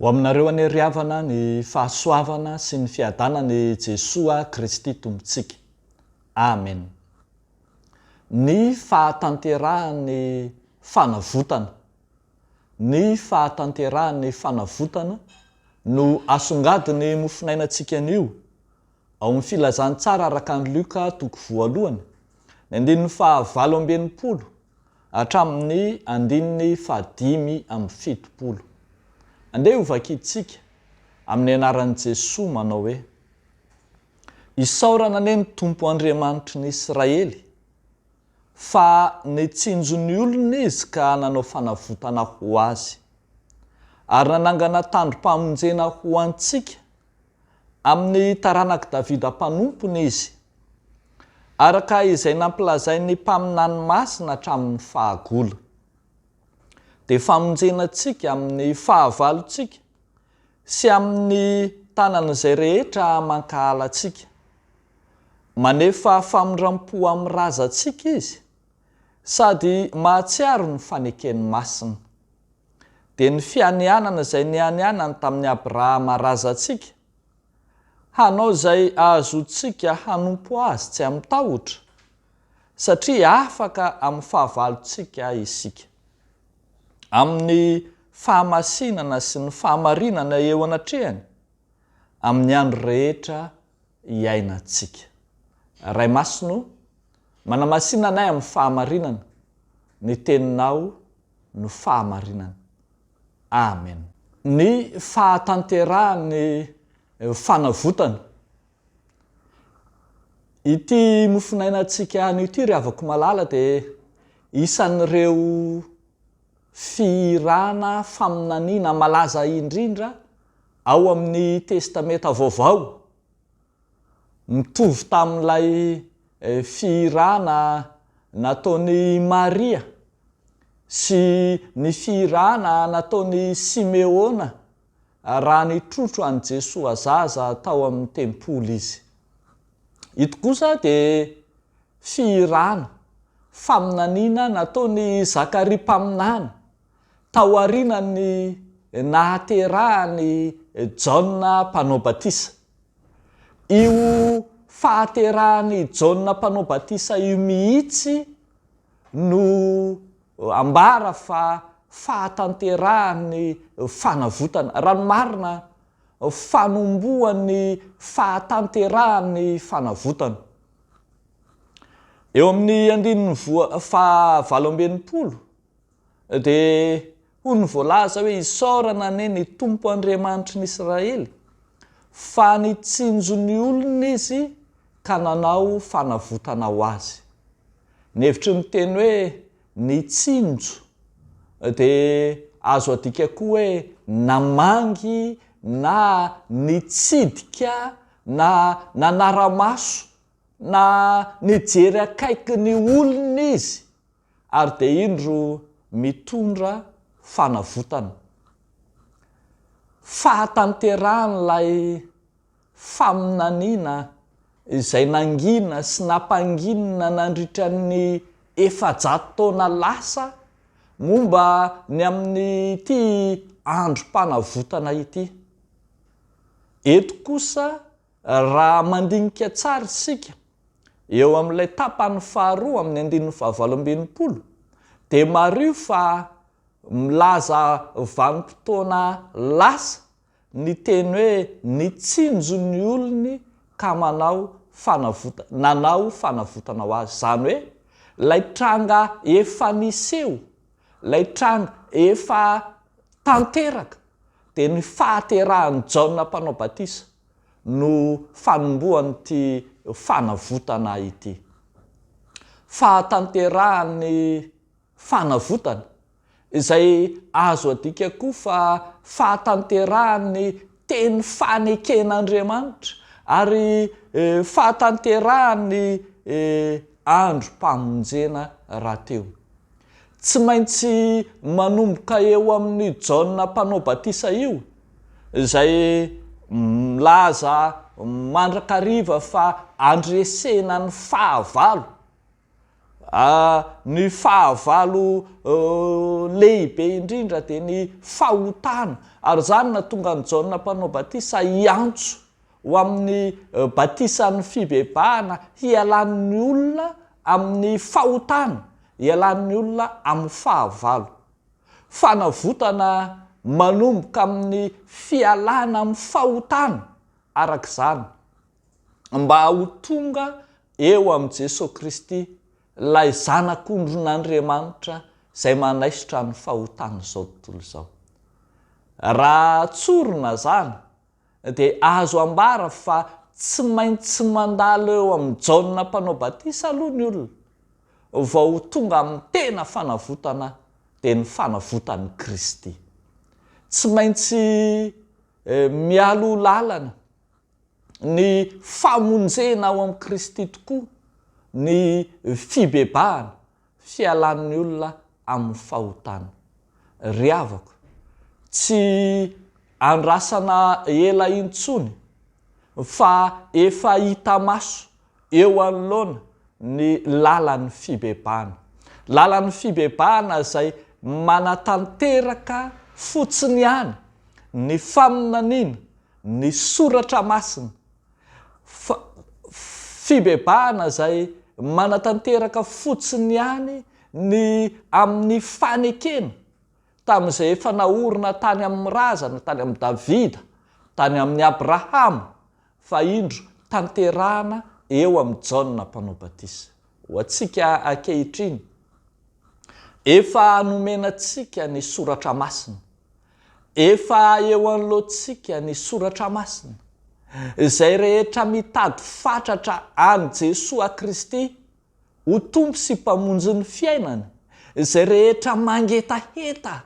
Ho aminareo aneriavana ny fahasoavana sy ny fiadanany Jesoa Kristy Tompontsika. Amen. Ny fahatanterahany fanavotana. Ny fahatanterahany fanavotana no asongadiny mofinainantsika anio ao amin'ny filazantsara araka ny Luka toko voalohany, ny 19 hatramin'ny 5:70. Andeha ho vakitsika amin'ny anaran'i Jesoa manao hoe: isaorana ane ny Tompo Andriamanitry ny Israely fa nitsinjony olona izy ka nanao fanavotana ho azy, ary nanangana tandrom-pamonjena ho antsika amin'ny taranaka Davida mpanompony izy, araka izay nampilazai ny mpaminany masina hatramin'ny fahagola, dia famonjenantsika amin'ny fahavalontsika sy amin'ny tanan'izay rehetra mankahalantsika, manefa famindram-po amin'ny razantsika izy, sady mahatsiaro ny fanekeny masina. Dia ny fianianana izay nianianany tamin'ny Abrahama razantsika, hanao izay ahazontsika hanompo azy tsy amin'ny tahotra, satria afaka amin'ny fahavalontsika isika. Amin'ny fahamasinana sy ny fahamarinana eo anatrehany, amin'ny andro rehetra iainantsika. Ray masino, manamasinanay amin'ny fahamarinana, ny teninao no fahamarinana. Amen. Ny fahatanterahany fanavotana. Ity mofinainantsika anio ity rehavako malala dia isan'ireo firana faminaniana malaza indrindra ao amin'ny testameta vaovao, mitovy tamin'ilay firana nataony Maria sy ny firana nataony Simeona raha nitrotro an Jesoa zaza tao amin'ny tempoly izy. Ito kosa dia firana faminaniana nataony Zakary mpaminany tao aorinany nahaterahany Jaona mpanao batisa. Io fahaterahany Jaona mpanao batisa io mihitsy no ambara fa fahatanterahany fanavotana, raha marina fanomboany fahatanterahany fanavotana. Eo amin'ny 20 dia hoy ny voalaza hoe: isaorana ane ny Tompo Andriamanitry ny Israely fa nitsinjony olona izy ka nanao fanavotana ho azy. Ny hevitry ny teny hoe nitsinjo dia azo adika koa hoe namangy na nitsidika na nanara-maso na nijery akaiky ny olona izy, ary dia indro mitondra fanavotana. Fahatanteran'ilay faminaniana izay nangina sy nampanginina nandritra ny 400 taona lasa momba ny amin'ny ity androm-panavotana ity. Eto kosa raha mandinika tsara isika eo amin'ilay tapany faharoa amin'ny 20 dia mario fa milaza vanim-potoana lasa ny teny hoe nitsinjo ny olony ka nanao fanavotana ho azy. Zany hoe lay tranga efa niseho, lay tranga efa tanteraka, dia ny fahaterahan'ny Jaona mpanao batisa no fanomboany ity fanavotana ity. Fahatanterahany fanavotana izay azo adika koa fa fahatanterahany teny faneken'Andriamanitra ary fahatanterahany androm-pamonjena rahateo. Tsy maintsy manomboka eo amin'ny Jaona mpanao batisa io, izay milaza mandrakariva fa andresena ny fahavalo Ny fahavalo lehibe indrindra dia ny fahotana, ary zany na tonga ny Jaona mpanao batisa hiantso ho amin'ny batisan'ny fibebahana, hialan'ny olona amin'ny fahotana, hialan'ny olona amin'ny fahavalo. Fanavotana manomboka amin'ny fialana amin'ny fahotana arak'izany mba ho tonga eo amin'ny Jesosy Kristy, lay zanak'Andriamanitra izay manaisitra ny fahotana izao tontolo izao. Raha tsorina zany dia azo ambara fa tsy maintsy mandalo eo amin'ny Jaona mpanao batisa aloha ny olona vao ho tonga amin'ny tena fanavotana dia ny fanavotan'i Kristy. Tsy maintsy mialo lalana ny famonjena ao amin'ny Kristy tokoa, ny fibebahana, fialan'ny olona amin'ny fahotana. Ry havako, tsy andrasana ela intsony fa efa hita maso eo anoloana ny lalan'ny fibebahana. Lalan'ny fibebahana izay manatanteraka fotsiny ihany ny faminaniana, ny soratra masina. Fibebahana izay manatanteraka fotsiny ihany ny amin'ny fanekena tamin'izay efa naorina tany amin'ny razana, tany amin'ny Davida, tany amin'ny Abrahama, fa indro tanterahana eo amin'ny Jaona mpanao batisa. Ho antsika ankehitriny, efa nomenantsika ny soratra masina, efa eo anoloantsika ny soratra masina, izay rehetra mitady fatratra any Jesosy Kristy ho tompo sy mpamonjy ny fiainany, izay rehetra mangetaheta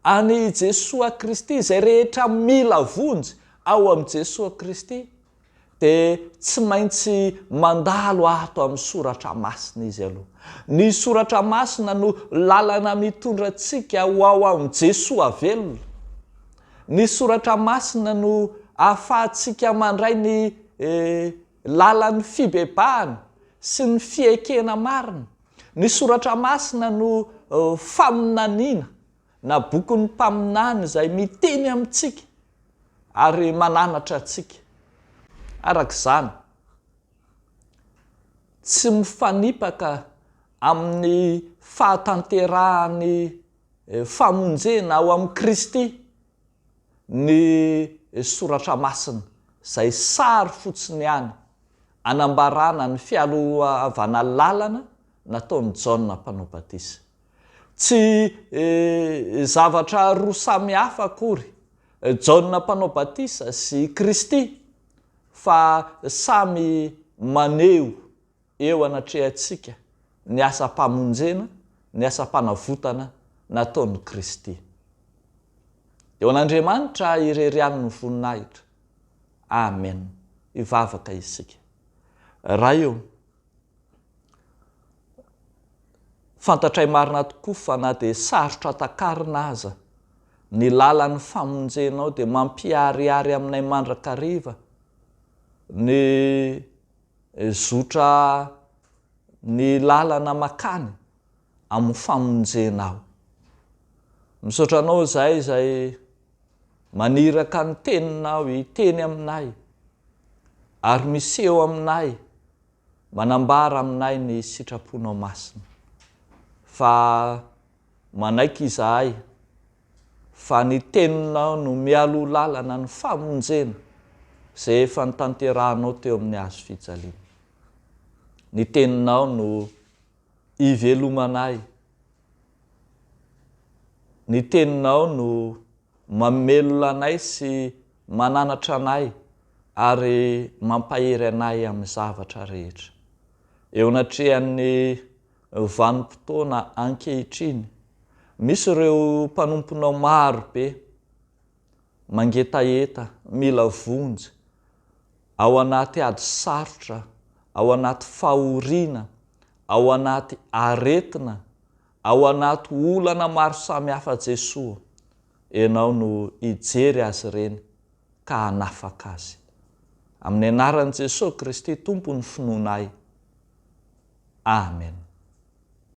any Jesosy Kristy, izay rehetra mila vonjy ao amin'ny Jesosy Kristy, dia tsy maintsy mandalo ato amin'ny soratra masina izy aloha. Ny soratra masina no lalana mitondra antsika ho ao amin'ny Jesosy avelona. Ny soratra masina no ahafahantsika mandray ny lalan'ny fibebahana sy ny fiekena marina. Ny soratra masina no faminaniana, na bokin'ny mpaminany izay miteny amintsika ary mananatra antsika. Arak'izany, tsy mifanipaka amin'ny fahatanterahany famonjena ao amin'ny Kristy ny soratra masina izay sary fotsiny ihany anambarana ny fialohavana lalana nataon'ny Jaona mpanao batisa. Tsy zavatra roa samy hafa akory Jaona mpanao batisa sy Kristy, fa samy maneho eo anatrehantsika ny asa-pamonjena, ny asa-panavotana nataon'ny Kristy. Eo an'Andriamanitra irerian'ny voninahitra. Amen. Ivavaka isika. Raha eo, fantatray marina tokoa fa na dia sarotra takarina aza ny lalan'ny famonjenao dia mampiariary aminay mandrakariva ny zotra ny lalana makany amin'ny famonjenao. Misaotra anao izay maniraka ny teninao hiteny aminay ary miseho aminay, manambara aminay ny sitraponao masina. Fa manaiky izahay fa ny teninao no mialo lalana ny famonjena izay efa nitanterahanao teo amin'ny hazo fijaliana. Ny teninao no ivelomanay, ny teninao no mamelona anay sy mananatra anay ary mampahery anay amin'ny zavatra rehetra. Eo anatrehan'ny vanim-potoana ankehitriny, misy ireo mpanomponao maro be mangetaheta, mila vonjy ao anaty ady sarotra, ao anaty fahoriana, ao anaty aretina, ao anaty olana maro samy hafa Jesosy. Ianao no hijery azy ireny ka hanafaka azy. Amin'ny anaran'i Jesosy Kristy Tompo ny finoanay. Amen.